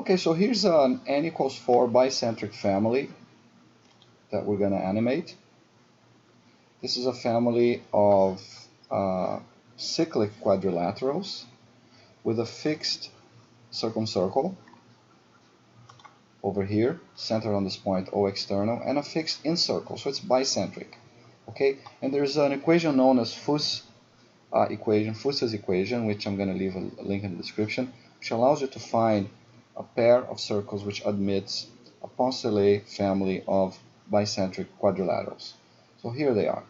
Okay, so here's an n equals 4 bicentric family that we're going to animate. This is a family of cyclic quadrilaterals with a fixed circumcircle over here, centered on this point O external, and a fixed incircle, so it's bicentric. Okay, and there's an equation known as Fuss's equation, which I'm going to leave a link in the description, which allows you to find a pair of circles which admits a Poncelet family of bicentric quadrilaterals. So here they are.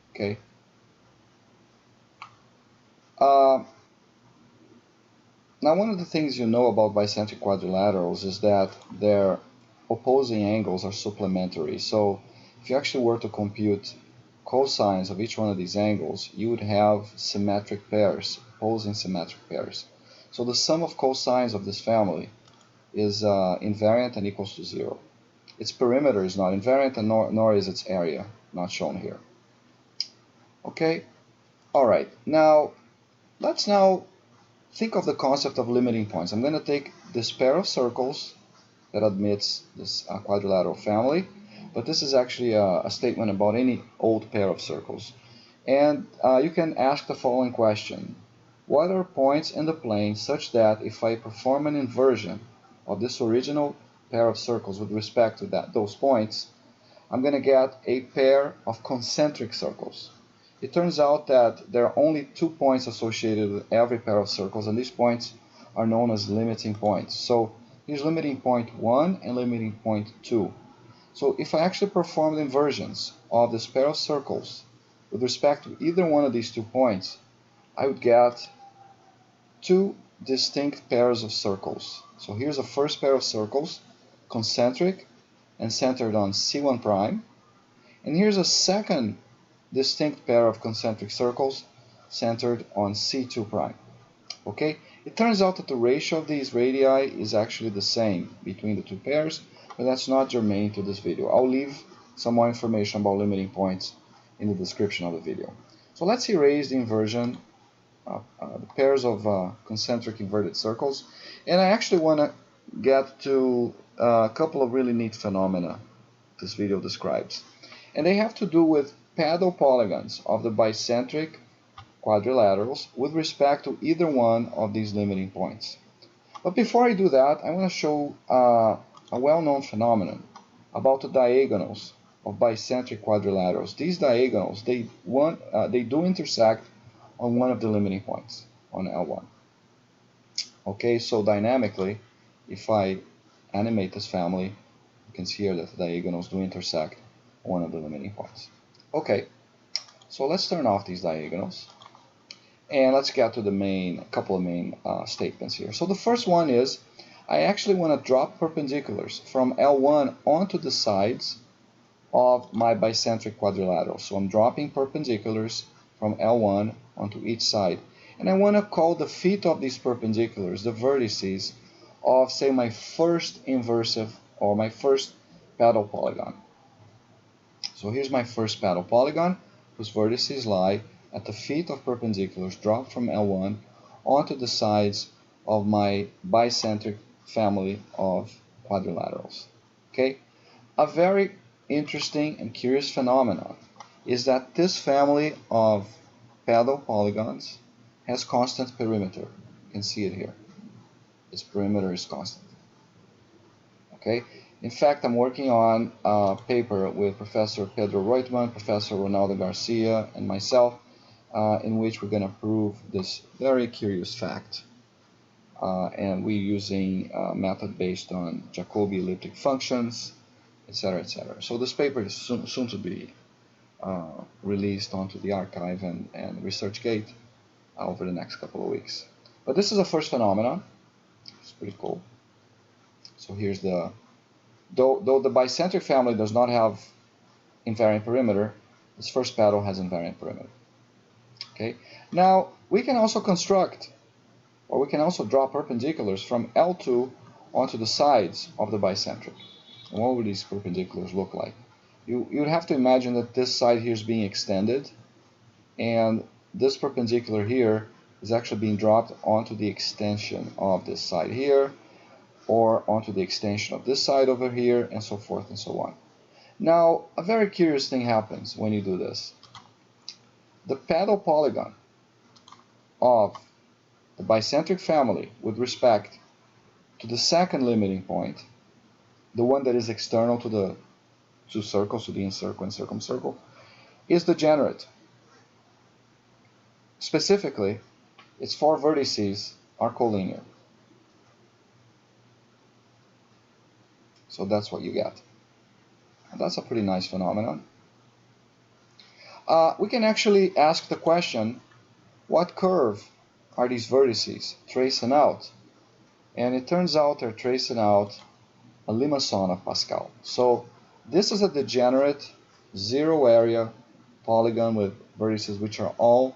Okay. Now, one of the things you know about bicentric quadrilaterals is that their opposing angles are supplementary. So if you actually were to compute cosines of each one of these angles, you would have symmetric pairs, opposing symmetric pairs. So the sum of cosines of this family is invariant and equals to 0. Its perimeter is not invariant, and nor is its area, not shown here. Okay, all right. Now, let's think of the concept of limiting points. I'm going to take this pair of circles that admits this quadrilateral family, but this is actually a statement about any old pair of circles. And you can ask the following question. What are points in the plane such that if I perform an inversion of this original pair of circles with respect to those points, I'm going to get a pair of concentric circles? It turns out that there are only 2 points associated with every pair of circles, and these points are known as limiting points. So here's limiting point 1 and limiting point 2. So if I actually perform the inversions of this pair of circles with respect to either one of these 2 points, I would get 2 distinct pairs of circles. So here's a first pair of circles, concentric and centered on C1 prime. And here's a second distinct pair of concentric circles centered on C2 prime. Okay? It turns out that the ratio of these radii is actually the same between the 2 pairs, but that's not germane to this video. I'll leave some more information about limiting points in the description of the video. So let's erase the inversion, the pairs of concentric inverted circles, and I actually want to get to a couple of really neat phenomena this video describes. And they have to do with paddle polygons of the bicentric quadrilaterals with respect to either one of these limiting points. But before I do that, I want to show a well-known phenomenon about the diagonals of bicentric quadrilaterals. These diagonals, they do intersect on one of the limiting points, on L1. Okay, so dynamically, if I animate this family, you can see here that the diagonals do intersect on one of the limiting points. Okay, so let's turn off these diagonals, and let's get to the couple of main statements here. So the first one is, I actually want to drop perpendiculars from L1 onto the sides of my bicentric quadrilateral. So I'm dropping perpendiculars from L1 onto each side. And I want to call the feet of these perpendiculars the vertices of, say, my first inversive or my first paddle polygon. So here's my first paddle polygon, whose vertices lie at the feet of perpendiculars dropped from L1 onto the sides of my bicentric family of quadrilaterals. Okay? A very interesting and curious phenomenon is that this family of paddle polygons has constant perimeter. You can see it here. Its perimeter is constant. Okay? In fact, I'm working on a paper with Professor Pedro Reutemann, Professor Ronaldo Garcia, and myself, in which we're going to prove this very curious fact. And we're using a method based on Jacobi elliptic functions, etc., etc. So this paper is soon to be released onto the archive and ResearchGate over the next couple of weeks. But this is a first phenomenon. It's pretty cool. So here's the... Though the bicentric family does not have invariant perimeter, this first paddle has invariant perimeter. Okay. Now, we can also construct, or we can also draw perpendiculars from L2 onto the sides of the bicentric. And what would these perpendiculars look like? You'd have to imagine that this side here is being extended, and this perpendicular here is actually being dropped onto the extension of this side here. or onto the extension of this side over here, and so forth and so on. Now, a very curious thing happens when you do this. The pedal polygon of the bicentric family with respect to the second limiting point, the one that is external to the two circles, to the incircle and circumcircle, is degenerate. Specifically, its four vertices are collinear. So that's what you get. And that's a pretty nice phenomenon. We can actually ask the question, what curve are these vertices tracing out? And it turns out they're tracing out a limaçon of Pascal. So this is a degenerate zero area polygon with vertices which are all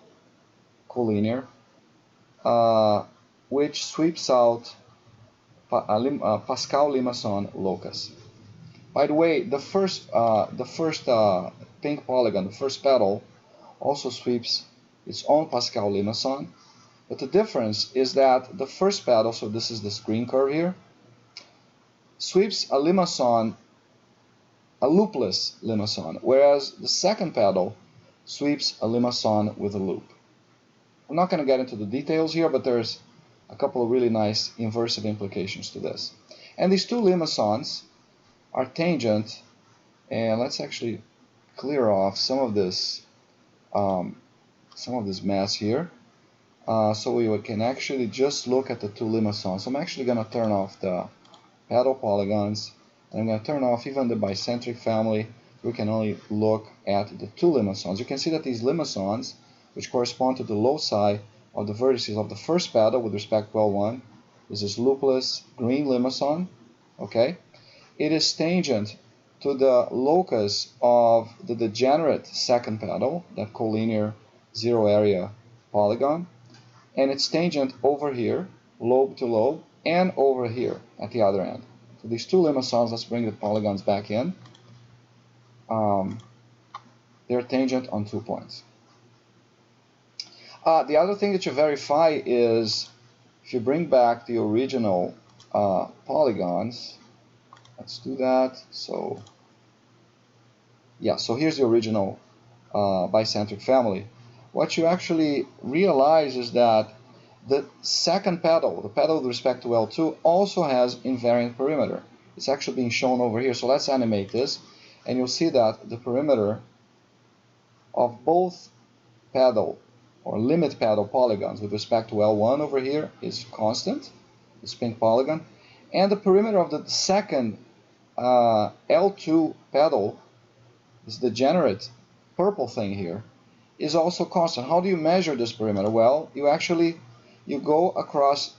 collinear, which sweeps out Pascal limaçon locus. By the way, the first pink polygon, the first petal, also sweeps its own Pascal limaçon, but the difference is that the first petal, so this is this green curve here, sweeps a limaçon, a loopless limaçon, whereas the second petal sweeps a limaçon with a loop. I'm not going to get into the details here, but there's a couple of really nice inversive implications to this. And these two limaçons are tangent, and let's actually clear off some of this mess here, so we can actually just look at the two limaçons. So I'm actually going to turn off the pedal polygons, and I'm going to turn off even the bicentric family. We can only look at the two limaçons. You can see that these limaçons, which correspond to the loci of the vertices of the first petal with respect to L1, is this loopless green limaçon, okay? It is tangent to the locus of the degenerate second petal, that collinear zero area polygon, and it's tangent over here, lobe to lobe, and over here at the other end. So these two limaçons, let's bring the polygons back in. They're tangent on 2 points. The other thing that you verify is if you bring back the original polygons, let's do that. So yeah, so here's the original bicentric family. What you actually realize is that the second petal, the petal with respect to L2, also has invariant perimeter. It's actually being shown over here. So let's animate this, and you'll see that the perimeter of both pedal or limit pedal polygons with respect to L1 over here is constant, this pink polygon, and the perimeter of the second L2 pedal, this degenerate purple thing here, is also constant. How do you measure this perimeter? Well, you go across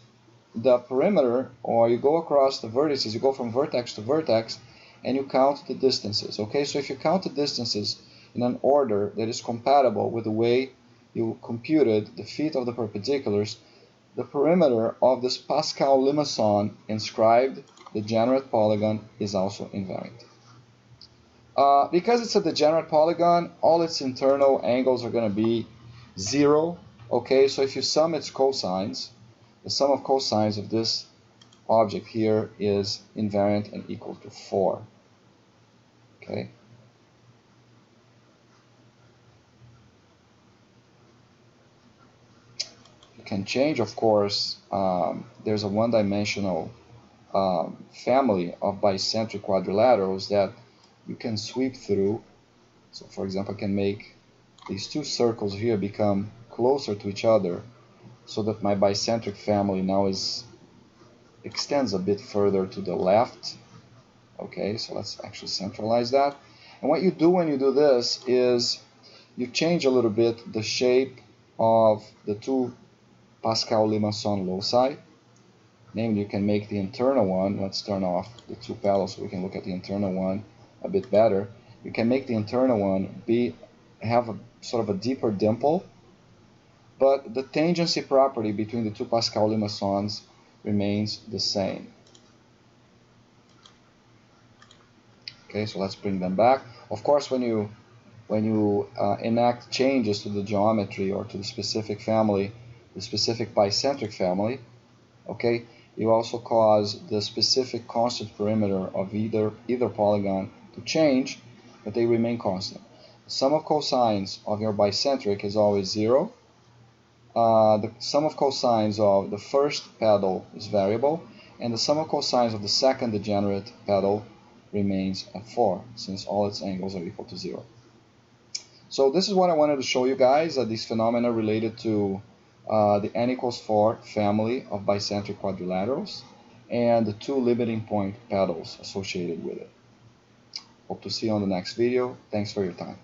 the perimeter, or you go across the vertices, you go from vertex to vertex, and you count the distances. Okay, so if you count the distances in an order that is compatible with the way you computed the feet of the perpendiculars, the perimeter of this Pascal limaçon inscribed degenerate polygon is also invariant. Because it's a degenerate polygon, all its internal angles are going to be 0. Okay, so if you sum its cosines, the sum of cosines of this object here is invariant and equal to 4. Okay. You can change, of course. There's a one-dimensional family of bicentric quadrilaterals that you can sweep through. So for example, I can make these two circles here become closer to each other so that my bicentric family now extends a bit further to the left. Okay, so let's actually centralize that. And what you do when you do this is you change a little bit the shape of the two Pascal limaçon loci. Namely, you can make the internal one, let's turn off the two petals so we can look at the internal one a bit better. You can make the internal one have a sort of a deeper dimple, but the tangency property between the two Pascal limaçons remains the same. Okay, so let's bring them back. Of course, when you enact changes to the geometry or to the specific family, the specific bicentric family, okay, you also cause the specific constant perimeter of either polygon to change, but they remain constant. The sum of cosines of your bicentric is always 0. The sum of cosines of the first pedal is variable, and the sum of cosines of the second degenerate pedal remains at 4, since all its angles are equal to 0. So this is what I wanted to show you guys, these phenomena related to the n equals 4 family of bicentric quadrilaterals and the 2 limiting point pedals associated with it. Hope to see you on the next video. Thanks for your time.